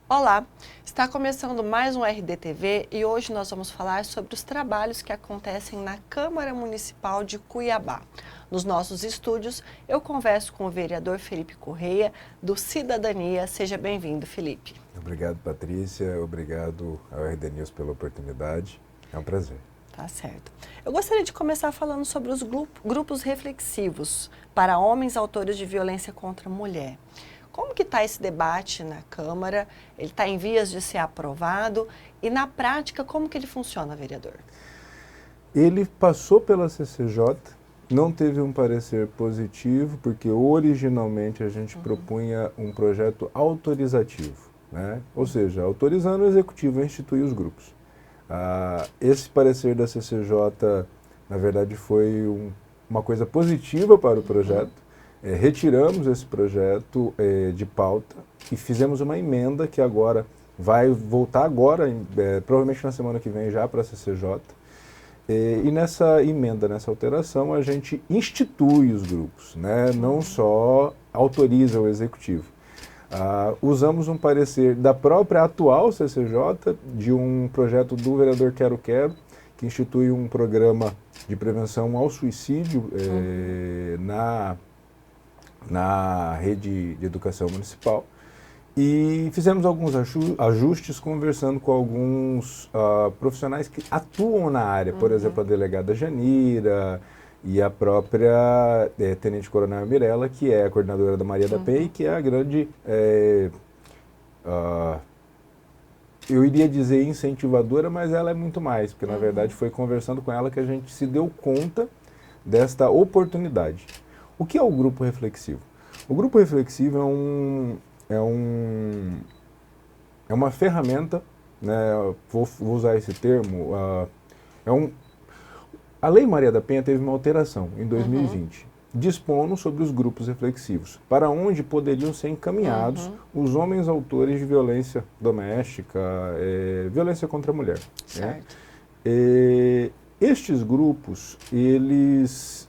Olá, está começando mais um RDTV e hoje nós vamos falar sobre os trabalhos que acontecem na Câmara Municipal de Cuiabá. Nos nossos estúdios, eu converso com o vereador Felipe Correia, do Cidadania. Seja bem-vindo, Felipe. Obrigado, Patrícia. Obrigado ao RD News pela oportunidade. É um prazer. Tá certo. Eu gostaria de começar falando sobre os grupos reflexivos para homens autores de violência contra a mulher. Como que está esse debate na Câmara? Ele está em vias de ser aprovado e, na prática, como que ele funciona, vereador? Ele passou pela CCJ, não teve um parecer positivo, porque originalmente a gente propunha um projeto autorizativo, né? Ou seja, autorizando o Executivo a instituir os grupos. Esse parecer da CCJ, na verdade, foi uma coisa positiva para o projeto. Retiramos esse projeto de pauta e fizemos uma emenda que agora vai voltar provavelmente na semana que vem já para a CCJ. E nessa emenda, nessa alteração, a gente institui os grupos, né? Não só autoriza o Executivo. Usamos um parecer da própria atual CCJ, de um projeto do vereador Quero Quero, que institui um programa de prevenção ao suicídio na rede de educação municipal. E fizemos alguns ajustes conversando com alguns profissionais que atuam na área, por exemplo, a delegada Janira e a própria Tenente Coronel Mirella, que é a coordenadora da Maria da Penha e que é a grande, eu iria dizer incentivadora, mas ela é muito mais, porque na verdade foi conversando com ela que a gente se deu conta desta oportunidade. O que é o grupo reflexivo? O grupo reflexivo é uma ferramenta, né, vou usar esse termo, a Lei Maria da Penha teve uma alteração em 2020, dispondo sobre os grupos reflexivos, para onde poderiam ser encaminhados os homens autores de violência doméstica, violência contra a mulher. Certo. Né? Estes grupos, eles,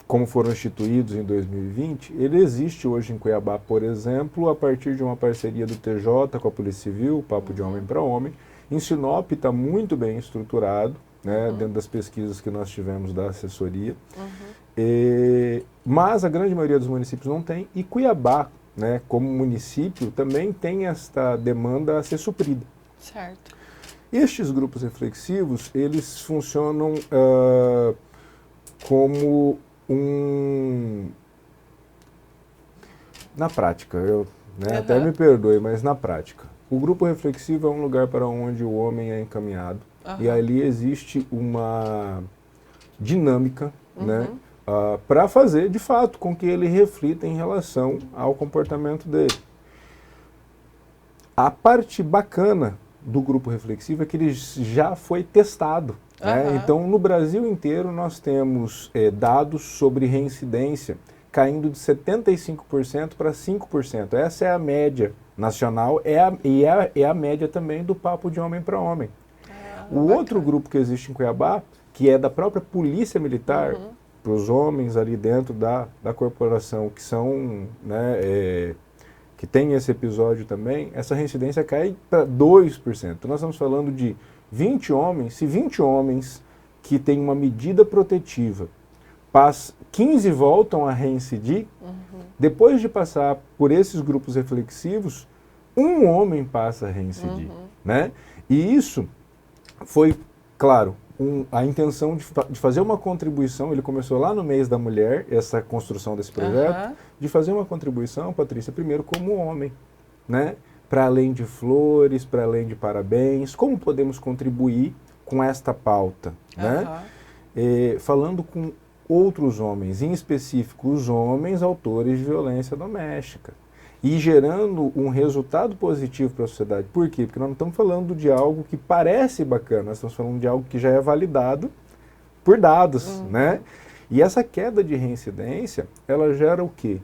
como foram instituídos em 2020, ele existe hoje em Cuiabá, por exemplo, a partir de uma parceria do TJ com a Polícia Civil, Papo de Homem para Homem. Em Sinop está muito bem estruturado, né, dentro das pesquisas que nós tivemos da assessoria. Mas a grande maioria dos municípios não tem, e Cuiabá, né, como município, também tem esta demanda a ser suprida. Certo. Estes grupos reflexivos, eles funcionam como na prática, até me perdoe, mas na prática, o grupo reflexivo é um lugar para onde o homem é encaminhado e ali existe uma dinâmica, né, para fazer, de fato, com que ele reflita em relação ao comportamento dele. A parte bacana do grupo reflexivo é que ele já foi testado. Né? Então, no Brasil inteiro, nós temos dados sobre reincidência caindo de 75% para 5%. Essa é a média nacional e é a média também do Papo de Homem para Homem. O outro grupo que existe em Cuiabá, que é da própria Polícia Militar, para os homens ali dentro da corporação que são, né, que tem esse episódio também, essa reincidência cai para 2%. Então, nós estamos falando de 20 homens, se 20 homens que têm uma medida protetiva, 15 voltam a reincidir, depois de passar por esses grupos reflexivos, um homem passa a reincidir. Né? E isso foi, claro, a intenção de fazer uma contribuição, ele começou lá no mês da mulher, essa construção desse projeto, de fazer uma contribuição, Patrícia, primeiro como homem, né? Para além de flores, para além de parabéns, como podemos contribuir com esta pauta, né? Falando com outros homens, em específico os homens autores de violência doméstica, e gerando um resultado positivo para a sociedade. Por quê? Porque nós não estamos falando de algo que parece bacana, nós estamos falando de algo que já é validado por dados, né? E essa queda de reincidência, ela gera o quê?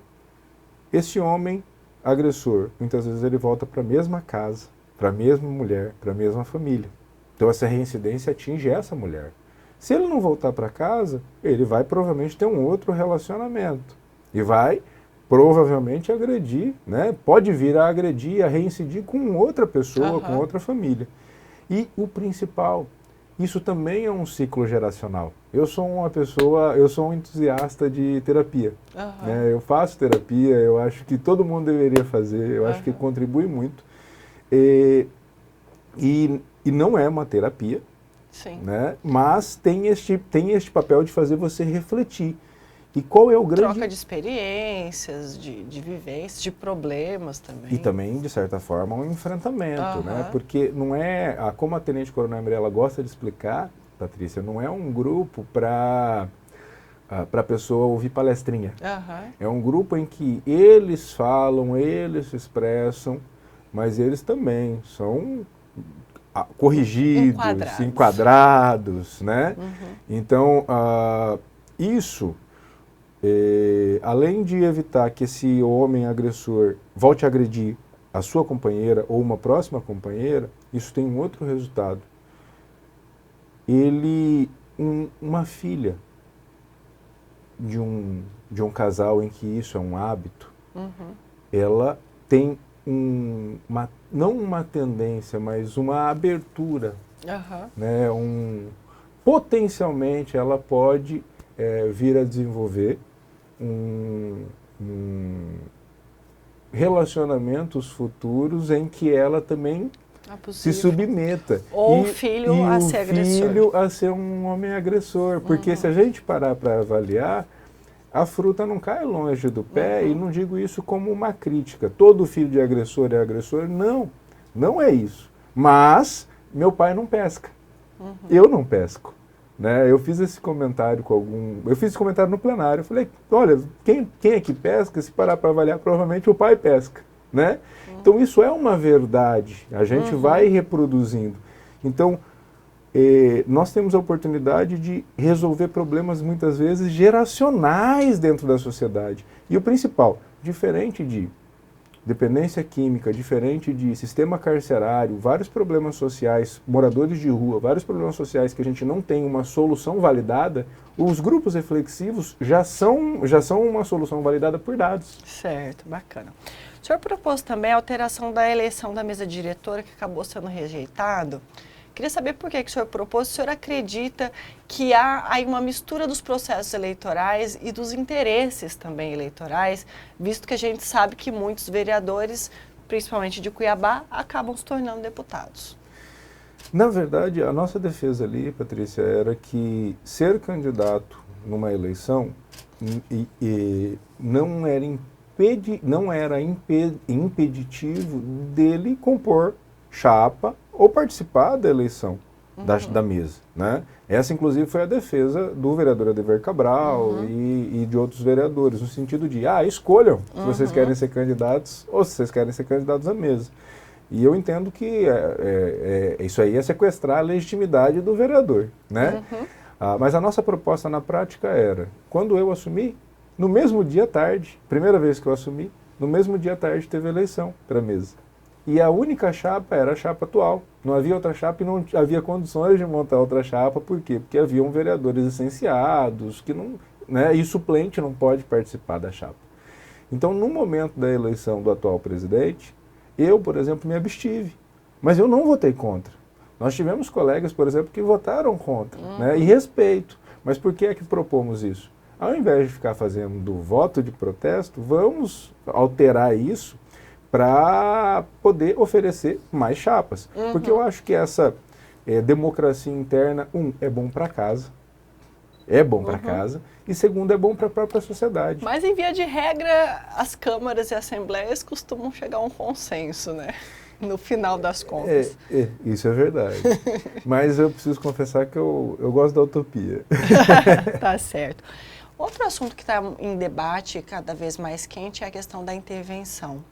Esse homem agressor, muitas vezes ele volta para a mesma casa, para a mesma mulher, para a mesma família. Então essa reincidência atinge essa mulher. Se ele não voltar para casa, ele vai provavelmente ter um outro relacionamento. E vai provavelmente agredir, né? Pode vir a agredir, a reincidir com outra pessoa, com outra família. E o principal, isso também é um ciclo geracional. Eu sou um entusiasta de terapia. Né? Eu faço terapia, eu acho que todo mundo deveria fazer, eu acho que contribui muito. E não é uma terapia, sim, né? Mas tem este papel de fazer você refletir. E qual é o grande... Troca de experiências, de vivências, de problemas também. E também, de certa forma, um enfrentamento, né? Porque não é, como a Tenente Coronel Mirella gosta de explicar, Patrícia, não é um grupo para a pessoa ouvir palestrinha. É um grupo em que eles falam, eles se expressam, mas eles também são corrigidos, enquadrados, né? Então, isso... além de evitar que esse homem agressor volte a agredir a sua companheira ou uma próxima companheira, isso tem um outro resultado. Uma filha de um casal em que isso é um hábito, ela tem não uma tendência, mas uma abertura. Né? Potencialmente ela pode vir a desenvolver relacionamentos futuros em que ela também se submeta. Ou o filho a ser agressor. O filho a ser um homem agressor. Porque se a gente parar para avaliar, a fruta não cai longe do pé, e não digo isso como uma crítica. Todo filho de agressor é agressor. Não, não é isso. Mas meu pai não pesca. Eu não pesco. Né? Eu fiz esse comentário no plenário. Eu falei, olha, quem é que pesca? Se parar para avaliar, provavelmente o pai pesca. Né? Então isso é uma verdade. A gente vai reproduzindo. Então, nós temos a oportunidade de resolver problemas muitas vezes geracionais dentro da sociedade. E o principal, diferente de dependência química, diferente de sistema carcerário, vários problemas sociais, moradores de rua, vários problemas sociais que a gente não tem uma solução validada, os grupos reflexivos já são uma solução validada por dados. Certo, bacana. O senhor propôs também a alteração da eleição da mesa diretora, que acabou sendo rejeitado. Queria saber por que o senhor propôs. O senhor acredita que há aí uma mistura dos processos eleitorais e dos interesses também eleitorais, visto que a gente sabe que muitos vereadores, principalmente de Cuiabá, acabam se tornando deputados? Na verdade, a nossa defesa ali, Patrícia, era que ser candidato numa eleição não era impeditivo dele compor chapa ou participar da eleição da mesa. Né? Essa, inclusive, foi a defesa do vereador Adever Cabral e de outros vereadores, no sentido de, escolham se vocês querem ser candidatos ou se vocês querem ser candidatos à mesa. E eu entendo que isso aí é sequestrar a legitimidade do vereador. Né? Mas a nossa proposta na prática era, quando eu assumi, no mesmo dia à tarde, primeira vez que eu assumi, no mesmo dia à tarde teve eleição para a mesa. E a única chapa era a chapa atual. Não havia outra chapa e não havia condições de montar outra chapa. Por quê? Porque haviam vereadores licenciados, e suplente não pode participar da chapa. Então, no momento da eleição do atual presidente, eu, por exemplo, me abstive. Mas eu não votei contra. Nós tivemos colegas, por exemplo, que votaram contra. E respeito. Mas por que é que propomos isso? Ao invés de ficar fazendo voto de protesto, vamos alterar isso para poder oferecer mais chapas. Porque eu acho que essa democracia interna, é bom para casa, e segundo, é bom para a própria sociedade. Mas, em via de regra, as câmaras e assembleias costumam chegar a um consenso, né? No final das contas. Isso é verdade. Mas eu preciso confessar que eu gosto da utopia. Tá certo. Outro assunto que está em debate, cada vez mais quente, é a questão da intervenção.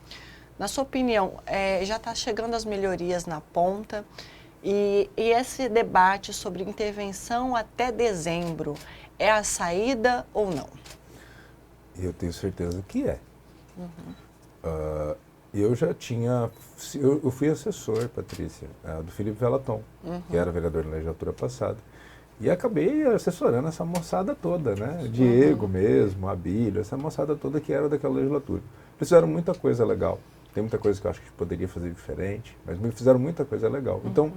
Na sua opinião, já está chegando as melhorias na ponta e esse debate sobre intervenção até dezembro é a saída ou não? Eu tenho certeza que é. Eu fui assessor, Patrícia, do Felipe Velaton, que era vereador na legislatura passada. E acabei assessorando essa moçada toda, né? Diego mesmo, Abílio, essa moçada toda que era daquela legislatura. Eles fizeram muita coisa legal. Tem muita coisa que eu acho que poderia fazer diferente, mas me fizeram muita coisa legal. Então,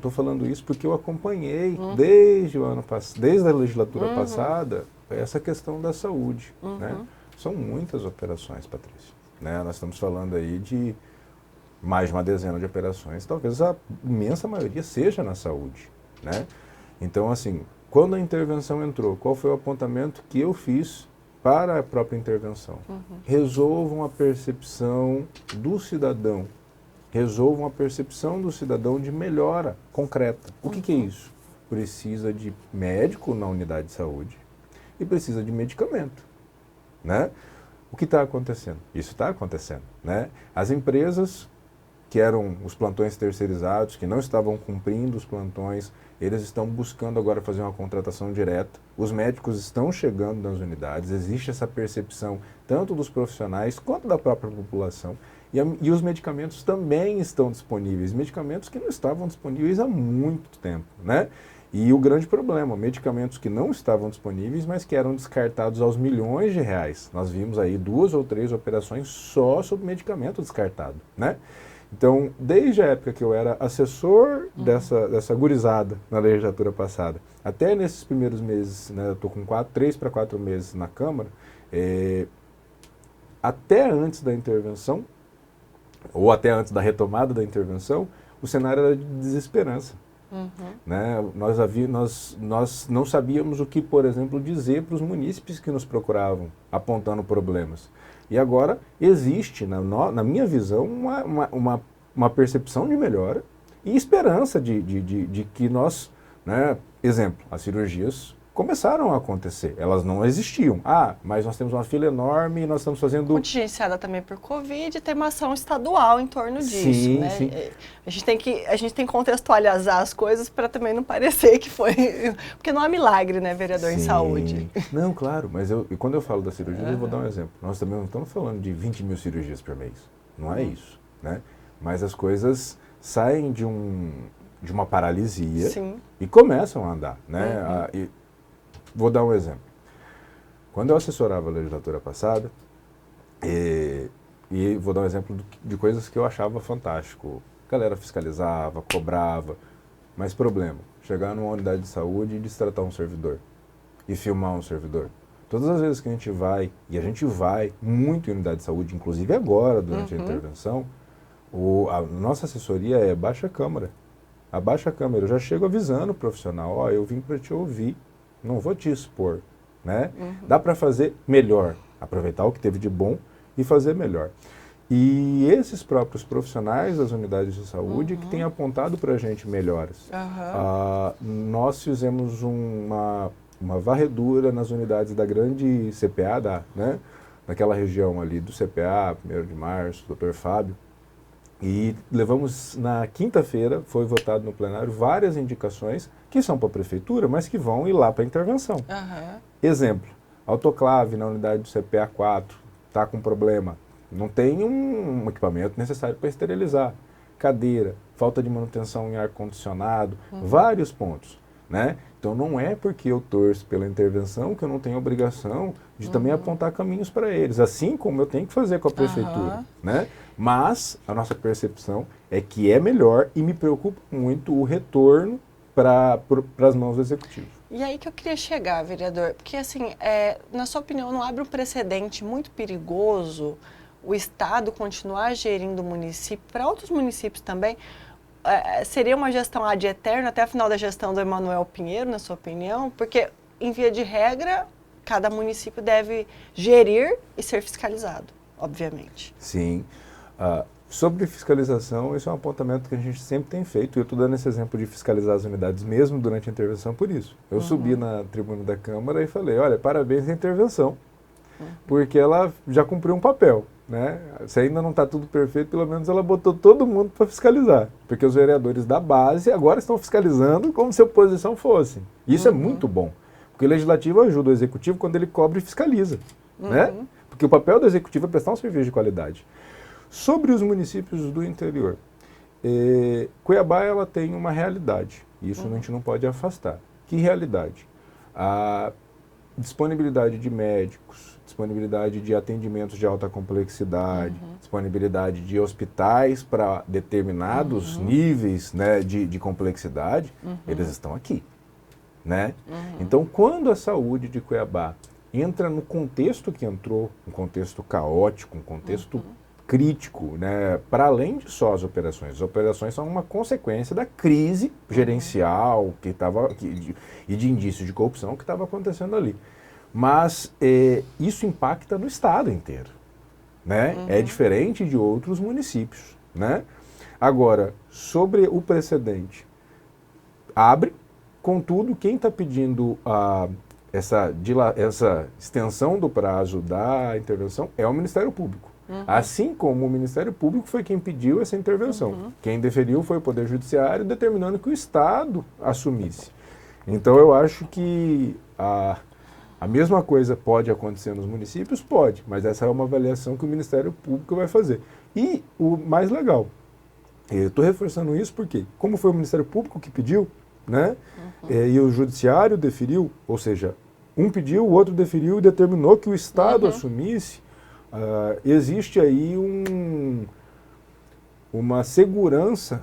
tô falando isso porque eu acompanhei desde o ano passado, desde a legislatura passada, essa questão da saúde, né? São muitas operações, Patrícia, né? Nós estamos falando aí de mais de uma dezena de operações, talvez a imensa maioria seja na saúde, né? Então, assim, quando a intervenção entrou, qual foi o apontamento que eu fiz para a própria intervenção? Resolvam a percepção do cidadão. Resolvam a percepção do cidadão de melhora concreta. O que é isso? Precisa de médico na unidade de saúde e precisa de medicamento, né? O que está acontecendo? Isso está acontecendo, né? As empresas que eram os plantões terceirizados, que não estavam cumprindo os plantões, eles estão buscando agora fazer uma contratação direta. Os médicos estão chegando nas unidades, existe essa percepção tanto dos profissionais quanto da própria população. E os medicamentos também estão disponíveis, medicamentos que não estavam disponíveis há muito tempo, né? E o grande problema, medicamentos que não estavam disponíveis, mas que eram descartados aos milhões de reais. Nós vimos aí 2 ou 3 operações só sobre medicamento descartado, né? Então, desde a época que eu era assessor dessa gurizada na legislatura passada, até nesses primeiros meses, né, eu estou com 3 para 4 meses na Câmara, até antes da intervenção, ou até antes da retomada da intervenção, o cenário era de desesperança. Né? Nós não sabíamos o que, por exemplo, dizer para os munícipes que nos procuravam, apontando problemas. E agora existe, na minha visão, uma percepção de melhora e esperança de que nós, né, exemplo, as cirurgias começaram a acontecer, elas não existiam. Mas nós temos uma fila enorme e nós estamos fazendo... Contingenciada também por Covid, tem uma ação estadual em torno disso, sim, né? Sim. A gente tem que contextualizar as coisas para também não parecer que foi... Porque não há milagre, né, vereador, em saúde. Não, claro, mas quando eu falo da cirurgia, eu vou dar um exemplo. Nós também não estamos falando de 20 mil cirurgias por mês, não é isso, né? Mas as coisas saem de uma paralisia e começam a andar, né? Vou dar um exemplo. Quando eu assessorava a legislatura passada, e vou dar um exemplo de coisas que eu achava fantástico. A galera fiscalizava, cobrava, mas problema, chegar numa unidade de saúde e destratar um servidor, e filmar um servidor. Todas as vezes que a gente vai, e a gente vai muito em unidade de saúde, inclusive agora, durante a intervenção, a nossa assessoria é baixa a câmera. Abaixa a câmera, eu já chego avisando o profissional, eu vim para te ouvir, não vou te expor, né? Dá para fazer melhor, aproveitar o que teve de bom e fazer melhor. E esses próprios profissionais das unidades de saúde que têm apontado para a gente melhoras. Nós fizemos uma varredura nas unidades da grande CPA, né? Naquela região ali do CPA, 1º de março, Dr. Fábio, e levamos na quinta-feira, foi votado no plenário, várias indicações que são para a prefeitura, mas que vão ir lá para a intervenção. Exemplo, autoclave na unidade do CPA 4, está com problema, não tem um equipamento necessário para esterilizar. Cadeira, falta de manutenção em ar-condicionado, vários pontos, né? Então não é porque eu torço pela intervenção que eu não tenho obrigação de também apontar caminhos para eles, assim como eu tenho que fazer com a prefeitura, né? Mas a nossa percepção é que é melhor e me preocupa muito o retorno para as mãos do executivo. E aí que eu queria chegar, vereador, porque assim, na sua opinião, não abre um precedente muito perigoso o Estado continuar gerindo o município, para outros municípios também? Seria uma gestão ad eterno até a final da gestão do Emanuel Pinheiro, na sua opinião? Porque, em via de regra, cada município deve gerir e ser fiscalizado, obviamente. Sim. Sobre fiscalização, esse é um apontamento que a gente sempre tem feito, e eu estou dando esse exemplo de fiscalizar as unidades mesmo durante a intervenção por isso. Eu subi na tribuna da Câmara e falei, olha, parabéns à intervenção, porque ela já cumpriu um papel, né? Se ainda não está tudo perfeito, pelo menos ela botou todo mundo para fiscalizar, porque os vereadores da base agora estão fiscalizando como se a oposição fosse. Isso é muito bom, porque o legislativo ajuda o executivo quando ele cobra e fiscaliza, né? Porque o papel do executivo é prestar um serviço de qualidade. Sobre os municípios do interior, Cuiabá ela tem uma realidade. Isso a gente não pode afastar. Que realidade? A disponibilidade de médicos, disponibilidade de atendimentos de alta complexidade, disponibilidade de hospitais para determinados níveis, né, de complexidade, eles estão aqui, né? Então, quando a saúde de Cuiabá entra no contexto que entrou, um contexto caótico, um contexto crítico, né, para além de só as operações são uma consequência da crise gerencial e de indícios de corrupção que estava acontecendo ali. Mas isso impacta no estado inteiro, né? É diferente de outros municípios, né? Agora, sobre o precedente, abre, contudo, quem está pedindo essa extensão do prazo da intervenção é o Ministério Público. Assim como o Ministério Público foi quem pediu essa intervenção. Quem deferiu foi o Poder Judiciário, determinando que o Estado assumisse. Então, eu acho que a mesma coisa pode acontecer nos municípios? Pode, mas essa é uma avaliação que o Ministério Público vai fazer. E o mais legal, eu estou reforçando isso porque, como foi o Ministério Público que pediu, né, e o Judiciário deferiu, ou seja, um pediu, o outro deferiu e determinou que o Estado assumisse, existe aí uma segurança,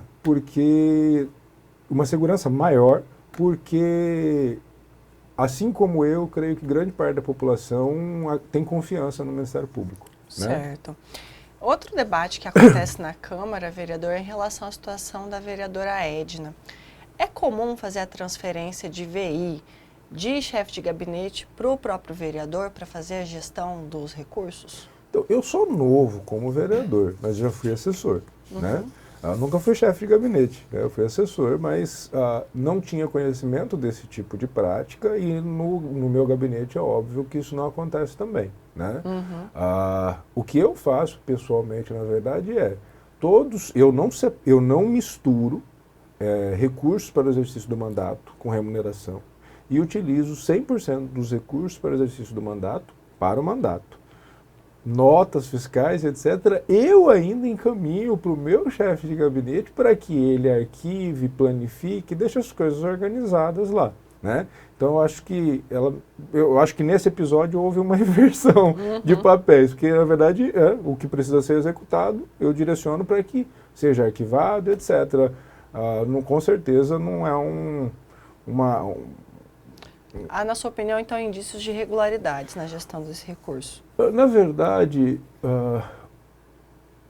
uma segurança maior, porque, assim como eu, creio que grande parte da população tem confiança no Ministério Público. Certo. Né? Outro debate que acontece na Câmara, vereador, é em relação à situação da vereadora Edna. É comum fazer a transferência de VI, de chefe de gabinete, para o próprio vereador para fazer a gestão dos recursos? Então, eu sou novo como vereador, mas já fui assessor, né? Nunca fui chefe de gabinete, né? Eu fui assessor, mas não tinha conhecimento desse tipo de prática e no meu gabinete é óbvio que isso não acontece também, né? O que eu faço pessoalmente, na verdade, eu não misturo recursos para o exercício do mandato com remuneração e utilizo 100% dos recursos para o exercício do mandato para o mandato. Notas fiscais, etc., eu ainda encaminho para o meu chefe de gabinete para que ele arquive, planifique, deixe as coisas organizadas lá, né? Então, eu acho que nesse episódio houve uma inversão de papéis, porque, na verdade, o que precisa ser executado, eu direciono para que seja arquivado, etc. Com certeza não é na sua opinião, então, indícios de irregularidades na gestão desse recurso? Na verdade,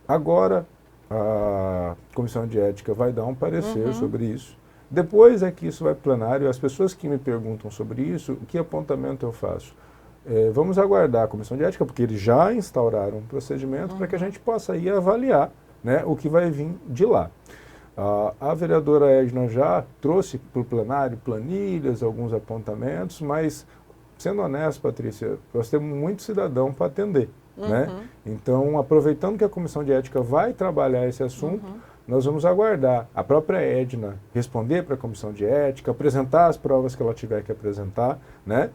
agora a Comissão de Ética vai dar um parecer sobre isso. Depois é que isso vai para o plenário. As pessoas que me perguntam sobre isso, que apontamento eu faço? Vamos aguardar a Comissão de Ética, porque eles já instauraram um procedimento para que a gente possa ir avaliar, né, o que vai vir de lá. A vereadora Edna já trouxe para o plenário planilhas, alguns apontamentos, mas, sendo honesto, Patrícia, nós temos muito cidadão para atender, né? Então, aproveitando que a Comissão de Ética vai trabalhar esse assunto, nós vamos aguardar a própria Edna responder para a Comissão de Ética, apresentar as provas que ela tiver que apresentar, né?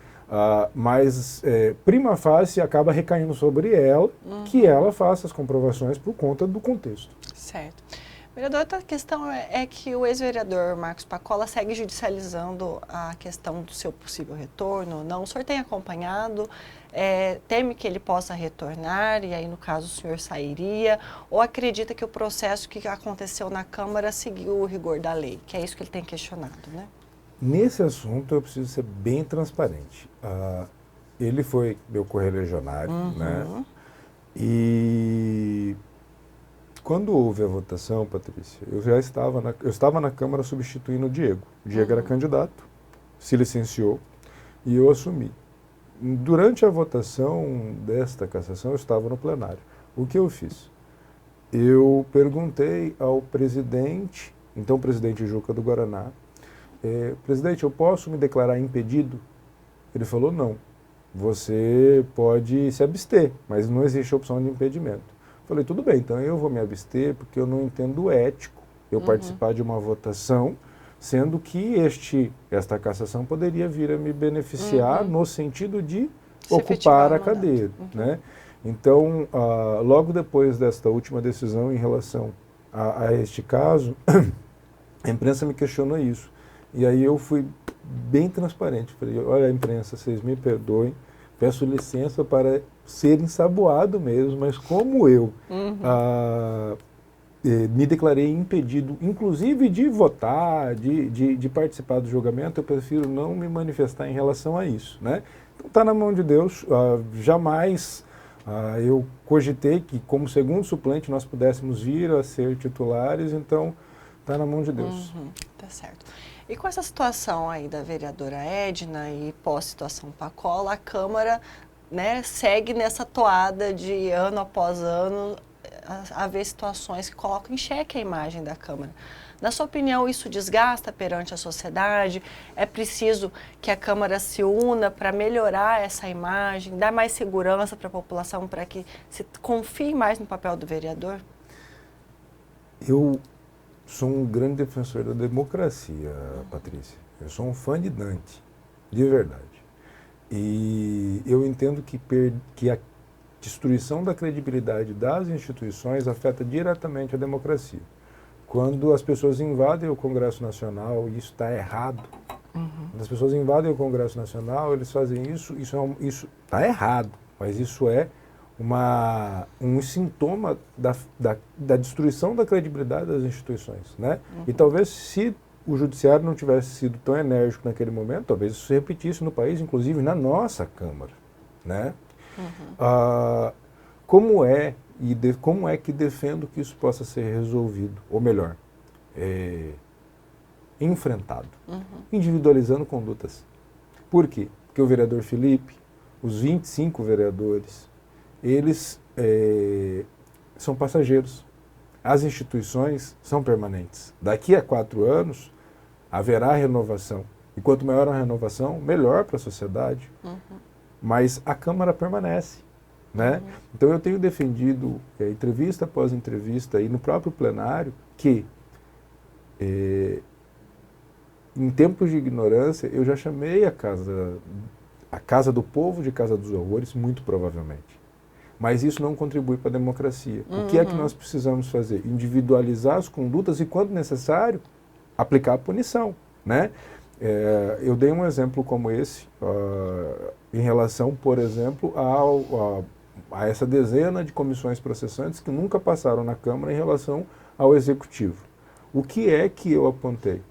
Mas, prima facie, acaba recaindo sobre ela, que ela faça as comprovações por conta do contexto. Certo. Vereador, outra questão é que o ex-vereador Marcos Pacola segue judicializando a questão do seu possível retorno, não? O senhor tem acompanhado, teme que ele possa retornar e aí, no caso, o senhor sairia? Ou acredita que o processo que aconteceu na Câmara seguiu o rigor da lei? Que é isso que ele tem questionado, né? Nesse assunto, eu preciso ser bem transparente. Ele foi meu correligionário, né? E quando houve a votação, Patrícia, eu estava na Câmara substituindo o Diego. O Diego era candidato, se licenciou e eu assumi. Durante a votação desta cassação, eu estava no plenário. O que eu fiz? Eu perguntei ao presidente, então presidente Juca do Guaraná, presidente, eu posso me declarar impedido? Ele falou, não, você pode se abster, mas não existe opção de impedimento. Falei, tudo bem, então eu vou me abster porque eu não entendo ético eu participar de uma votação, sendo que esta cassação poderia vir a me beneficiar no sentido de ocupar a cadeira, né? Então, logo depois desta última decisão em relação a este caso, a imprensa me questionou isso. E aí eu fui bem transparente. Falei, olha, imprensa, vocês me perdoem, peço licença para ser ensaboado mesmo, mas como eu me declarei impedido, inclusive de votar, de participar do julgamento, eu prefiro não me manifestar em relação a isso, né? Então está na mão de Deus, jamais eu cogitei que como segundo suplente nós pudéssemos vir a ser titulares, então está na mão de Deus. Tá certo. E com essa situação aí da vereadora Edna e pós-situação Pacola, a Câmara, né, segue nessa toada de ano após ano haver situações que colocam em xeque a imagem da Câmara. Na sua opinião, isso desgasta perante a sociedade? É preciso que a Câmara se una para melhorar essa imagem, dar mais segurança para a população, para que se confie mais no papel do vereador? Eu sou um grande defensor da democracia, Patrícia. Eu sou um fã de Dante, de verdade. E eu entendo que a destruição da credibilidade das instituições afeta diretamente a democracia. Quando as pessoas invadem o Congresso Nacional, isso está errado. Quando as pessoas invadem o Congresso Nacional, eles fazem isso está errado, mas isso é um sintoma da destruição da credibilidade das instituições, né? E talvez se o judiciário não tivesse sido tão enérgico naquele momento, talvez isso se repetisse no país, inclusive na nossa Câmara, né? Como é que defendo que isso possa ser resolvido, ou melhor, enfrentado, individualizando condutas. Por quê? Porque o vereador Felipe, os 25 vereadores, eles são passageiros. As instituições são permanentes. Daqui a 4 anos, haverá renovação. E quanto maior a renovação, melhor para a sociedade. Mas a Câmara permanece, né? Então eu tenho defendido, entrevista após entrevista, e no próprio plenário, que em tempos de ignorância, eu já chamei a casa do povo de casa dos horrores, muito provavelmente. Mas isso não contribui para a democracia. O que é que nós precisamos fazer? Individualizar as condutas e, quando necessário, aplicar a punição, né? Eu dei um exemplo como esse, em relação, por exemplo, a essa dezena de comissões processantes que nunca passaram na Câmara em relação ao Executivo. O que é que eu apontei?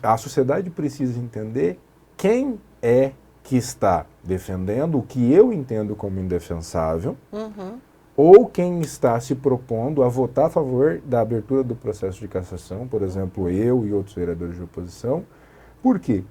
A sociedade precisa entender quem é que está defendendo o que eu entendo como indefensável, ou quem está se propondo a votar a favor da abertura do processo de cassação, por exemplo, eu e outros vereadores de oposição. Por quê?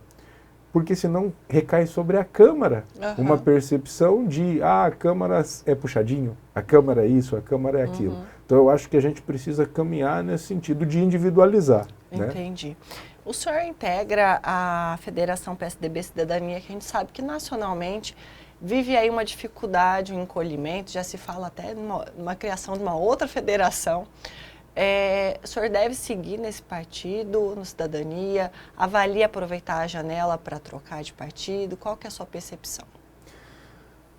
Porque senão recai sobre a Câmara uma percepção de a Câmara é puxadinho, a Câmara é isso, a Câmara é aquilo. Então eu acho que a gente precisa caminhar nesse sentido de individualizar. Entendi. Né? O senhor integra a Federação PSDB Cidadania, que a gente sabe que nacionalmente vive aí uma dificuldade, um encolhimento, já se fala até numa criação de uma outra federação. O senhor deve seguir nesse partido, no Cidadania? Avalia aproveitar a janela para trocar de partido? Qual que é a sua percepção?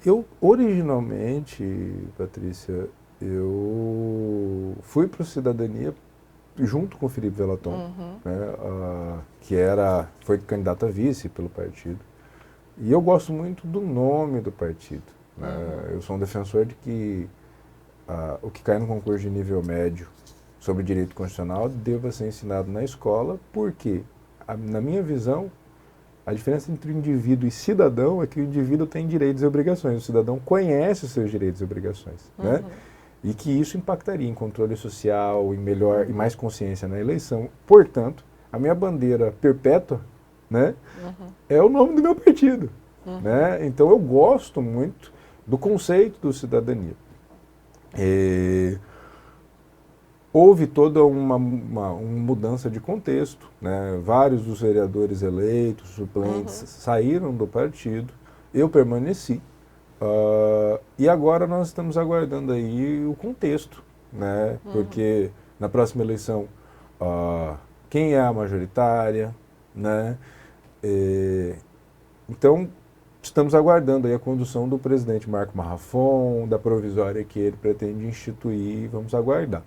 Eu, originalmente, Patrícia, eu fui para o Cidadania junto com o Felipe Velaton, né, que foi candidato a vice pelo partido. E eu gosto muito do nome do partido. Né? Eu sou um defensor de que o que cai no concurso de nível médio sobre direito constitucional deva ser ensinado na escola, porque, na minha visão, a diferença entre o indivíduo e cidadão é que o indivíduo tem direitos e obrigações, o cidadão conhece os seus direitos e obrigações, né? E que isso impactaria em controle social, em mais consciência na eleição. Portanto, a minha bandeira perpétua, né, é o nome do meu partido. Né? Então eu gosto muito do conceito do cidadania. Houve toda uma mudança de contexto, né? Vários dos vereadores eleitos, suplentes, saíram do partido, eu permaneci, e agora nós estamos aguardando aí o contexto, né? Porque na próxima eleição, quem é a majoritária, né? Então, estamos aguardando aí a condução do presidente Marco Marrafon, da provisória que ele pretende instituir, vamos aguardar.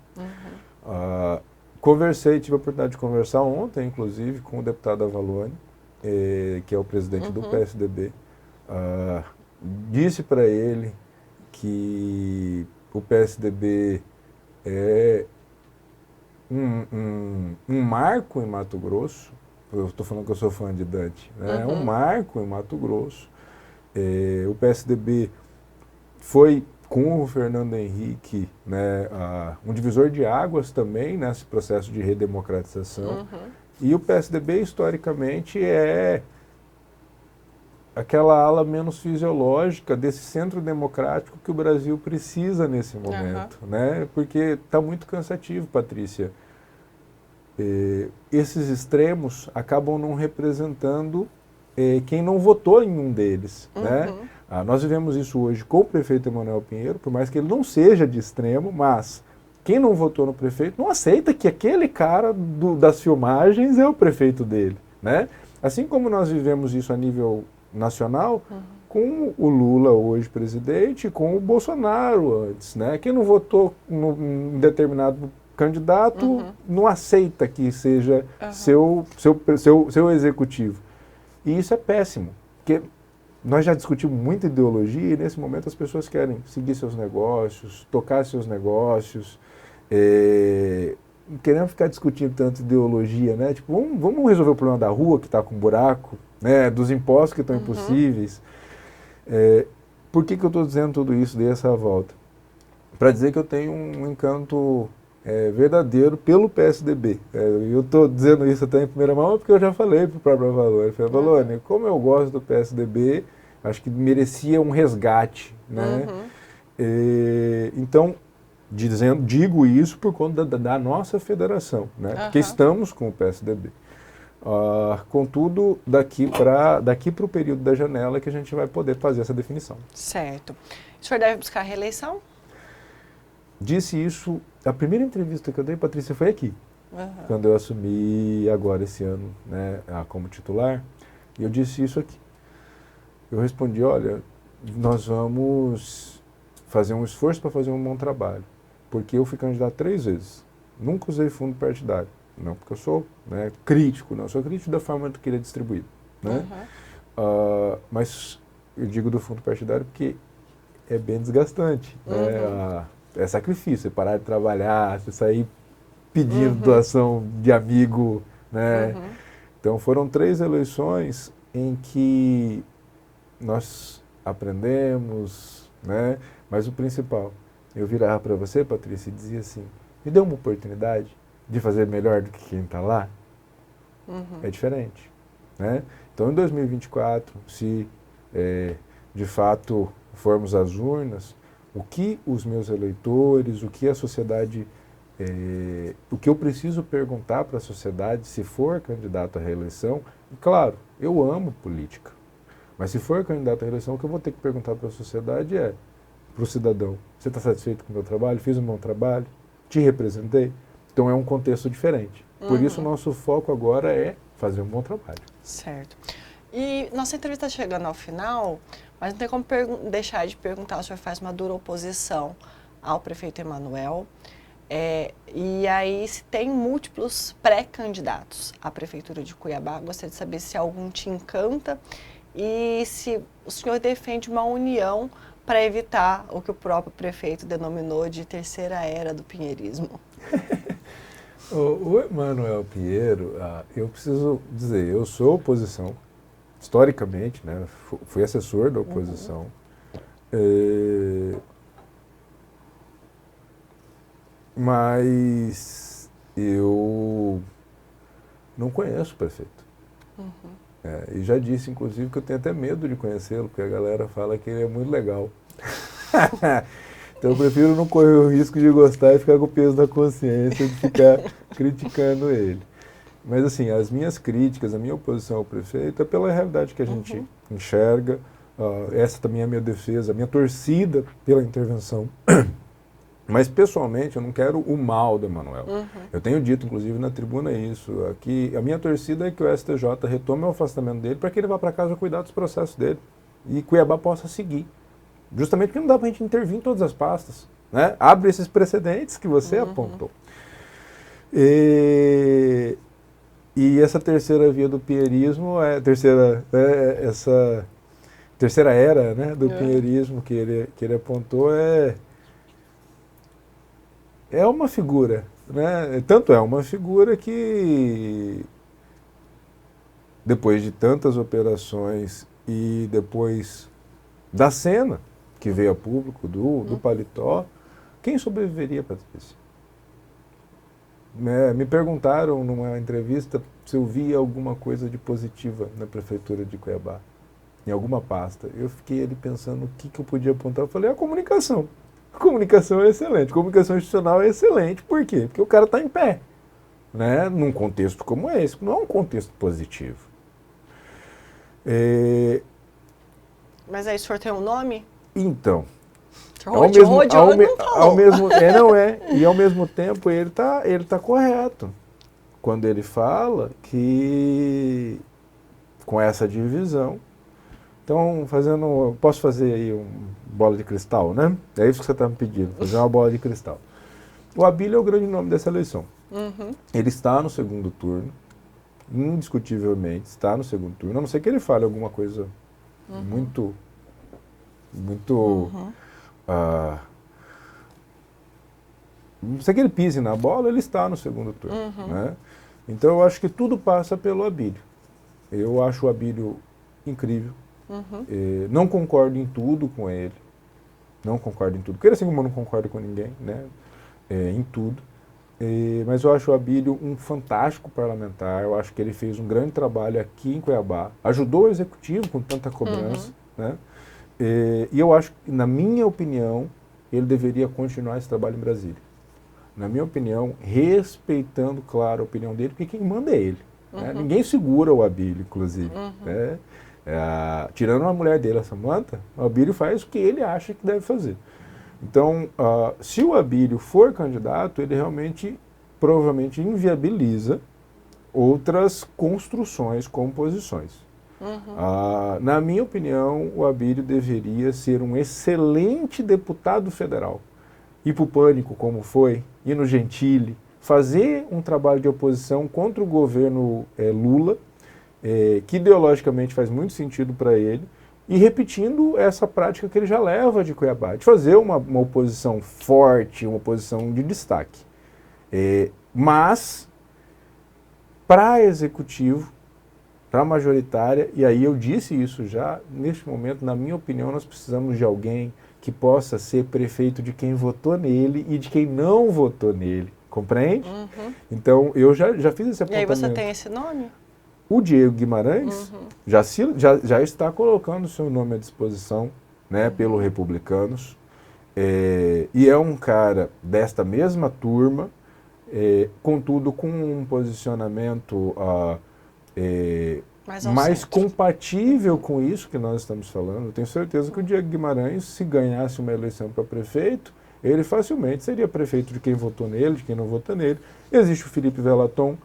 tive a oportunidade de conversar ontem, inclusive, com o deputado Avalone, que é o presidente do PSDB. Disse para ele que o PSDB é um marco em Mato Grosso. Eu estou falando que eu sou fã de Dante, né? É um marco em Mato Grosso. O PSDB foi, com o Fernando Henrique, né, um divisor de águas também nesse processo de redemocratização. E o PSDB, historicamente, é aquela ala menos fisiológica desse centro democrático que o Brasil precisa nesse momento, né? Porque está muito cansativo, Patrícia. Esses extremos acabam não representando quem não votou em um deles, né? Nós vivemos isso hoje com o prefeito Emanuel Pinheiro, por mais que ele não seja de extremo, mas quem não votou no prefeito não aceita que aquele cara das filmagens é o prefeito dele, né? Assim como nós vivemos isso a nível nacional, com o Lula hoje presidente, com o Bolsonaro antes, né? Quem não votou em determinado candidato não aceita que seja seu executivo. E isso é péssimo, porque nós já discutimos muita ideologia e nesse momento as pessoas querem seguir seus negócios, tocar seus negócios, não queremos ficar discutindo tanto ideologia, né? Tipo, vamos resolver o problema da rua que está com buraco, né? Dos impostos que estão impossíveis. Por que eu estou dizendo tudo isso, dei essa volta? Para dizer que eu tenho um encanto verdadeiro pelo PSDB. Eu estou dizendo isso até em primeira mão porque eu já falei para o próprio Avalone. Eu falei, Avalone, como eu gosto do PSDB, acho que merecia um resgate, né? Então, digo isso por conta da nossa federação, né? Porque estamos com o PSDB. Contudo, daqui para o período da janela que a gente vai poder fazer essa definição. Certo. O senhor deve buscar a reeleição? Disse isso, a primeira entrevista que eu dei, Patrícia, foi aqui, quando eu assumi agora esse ano, né, como titular, e eu disse isso aqui. Eu respondi, olha, nós vamos fazer um esforço para fazer um bom trabalho, porque eu fui candidato 3 vezes, nunca usei fundo partidário, não porque eu sou, né, crítico, não, eu sou crítico da forma que ele é distribuído, né? Mas eu digo do fundo partidário porque é bem desgastante, né? É sacrifício, é parar de trabalhar, você sair pedindo doação de amigo, né? Então foram 3 eleições em que nós aprendemos, né? Mas o principal, eu virava para você, Patrícia, e dizia assim, me dê uma oportunidade de fazer melhor do que quem está lá. É diferente, né? Então em 2024, se de fato formos às urnas, o que os meus eleitores, o que a sociedade, o que eu preciso perguntar para a sociedade se for candidato à reeleição, claro, eu amo política, mas se for candidato à reeleição, o que eu vou ter que perguntar para a sociedade para o cidadão, você está satisfeito com o meu trabalho? Fiz um bom trabalho? Te representei? Então é um contexto diferente. Por isso o nosso foco agora é fazer um bom trabalho. Certo. E nossa entrevista está chegando ao final, mas não tem como deixar de perguntar, o senhor faz uma dura oposição ao prefeito Emanuel, e aí se tem múltiplos pré-candidatos à prefeitura de Cuiabá, gostaria de saber se algum te encanta e se o senhor defende uma união para evitar o que o próprio prefeito denominou de terceira era do pinheirismo. O Emanuel Pinheiro, eu preciso dizer, eu sou oposição, historicamente, né, fui assessor da oposição, mas eu não conheço o prefeito. E já disse, inclusive, que eu tenho até medo de conhecê-lo, porque a galera fala que ele é muito legal. Então eu prefiro não correr o risco de gostar e ficar com o peso da consciência de ficar criticando ele. Mas assim, as minhas críticas, a minha oposição ao prefeito é pela realidade que a gente enxerga. Essa também é a minha defesa, a minha torcida pela intervenção. Mas pessoalmente eu não quero o mal do Emanuel. Eu tenho dito, inclusive, na tribuna isso, que a minha torcida é que o STJ retome o afastamento dele para que ele vá para casa cuidar dos processos dele e Cuiabá possa seguir. Justamente porque não dá para a gente intervir em todas as pastas, né? Abre esses precedentes que você apontou. E essa terceira via do pinheirismo, essa terceira era, né, do pinheirismo que ele apontou é uma figura, né? Tanto é uma figura que depois de tantas operações e depois da cena que veio a público do paletó, quem sobreviveria, Patrícia? Me perguntaram numa entrevista se eu via alguma coisa de positiva na prefeitura de Cuiabá, em alguma pasta. Eu fiquei ali pensando o que eu podia apontar. Eu falei, a comunicação. A comunicação é excelente, a comunicação institucional é excelente. Por quê? Porque o cara está em pé, né? Num contexto como esse, não é um contexto positivo. Mas aí o senhor tem um nome? Então, e ao mesmo tempo ele tá correto quando ele fala que com essa divisão. Então, posso fazer aí uma bola de cristal, né? É isso que você está me pedindo, fazer uma bola de cristal. O Abílio é o grande nome dessa eleição. Ele está no segundo turno, indiscutivelmente está no segundo turno, a não ser que ele fale alguma coisa muito não sei que ele pise na bola, ele está no segundo turno. Né? Então eu acho que tudo passa pelo Abílio. Eu acho o Abílio incrível. Não concordo em tudo com ele. Não concordo em tudo. Porque assim como eu não concordo com ninguém, né? Em tudo. Mas eu acho o Abílio um fantástico parlamentar. Eu acho que ele fez um grande trabalho aqui em Cuiabá. Ajudou o executivo com tanta cobrança. Né? E eu acho que, na minha opinião, ele deveria continuar esse trabalho em Brasília. Na minha opinião, respeitando, claro, a opinião dele, porque quem manda é ele. Né? Ninguém segura o Abílio, inclusive. Né? Tirando a mulher dele, a Samanta, o Abílio faz o que ele acha que deve fazer. Então, se o Abílio for candidato, ele realmente, provavelmente, inviabiliza outras construções, composições. Na minha opinião, o Abílio deveria ser um excelente deputado federal. Ir para o Pânico, como foi, ir no Gentili, fazer um trabalho de oposição contra o governo Lula, que ideologicamente faz muito sentido para ele, e repetindo essa prática que ele já leva de Cuiabá, de fazer uma oposição forte, uma oposição de destaque. Mas, para executivo, para majoritária, e aí eu disse isso já, neste momento, na minha opinião, nós precisamos de alguém que possa ser prefeito de quem votou nele e de quem não votou nele. Compreende? Então, eu já fiz esse apontamento. E aí você tem esse nome? O Diego Guimarães já está colocando o seu nome à disposição, né, pelo Republicanos. E é um cara desta mesma turma, contudo com um posicionamento mais compatível com isso que nós estamos falando. Eu tenho certeza que o Diego Guimarães, se ganhasse uma eleição para prefeito, ele facilmente seria prefeito de quem votou nele, de quem não votou nele. Existe o Felipe Velaton,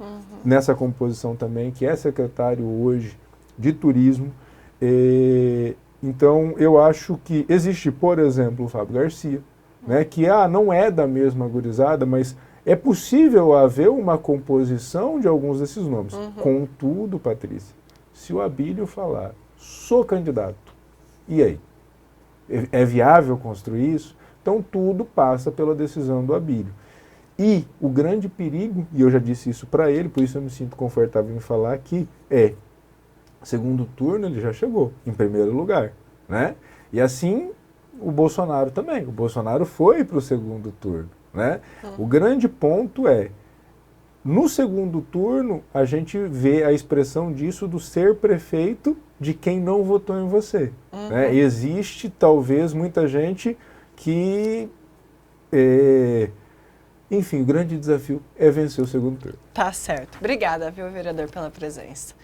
nessa composição também, que é secretário hoje de turismo. Então, eu acho que existe, por exemplo, o Fábio Garcia, né, que não é da mesma gurizada, mas é possível haver uma composição de alguns desses nomes. Contudo, Patrícia, se o Abílio falar, sou candidato, e aí? É viável construir isso? Então, tudo passa pela decisão do Abílio. E o grande perigo, e eu já disse isso para ele, por isso eu me sinto confortável em falar aqui, segundo turno ele já chegou, em primeiro lugar. Né? E assim, o Bolsonaro também. O Bolsonaro foi para o segundo turno. Né? O grande ponto no segundo turno, a gente vê a expressão disso do ser prefeito de quem não votou em você. Né? Existe, talvez, muita gente que... Enfim, o grande desafio é vencer o segundo turno. Tá certo. Obrigada, viu, vereador, pela presença.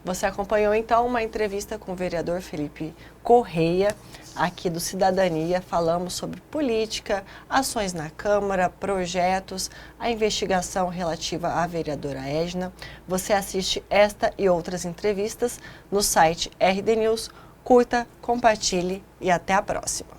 Você acompanhou, então, uma entrevista com o vereador Felipe Correia, aqui do Cidadania. Falamos sobre política, ações na Câmara, projetos, a investigação relativa à vereadora Edna. Você assiste esta e outras entrevistas no site RD News. Curta, compartilhe e até a próxima.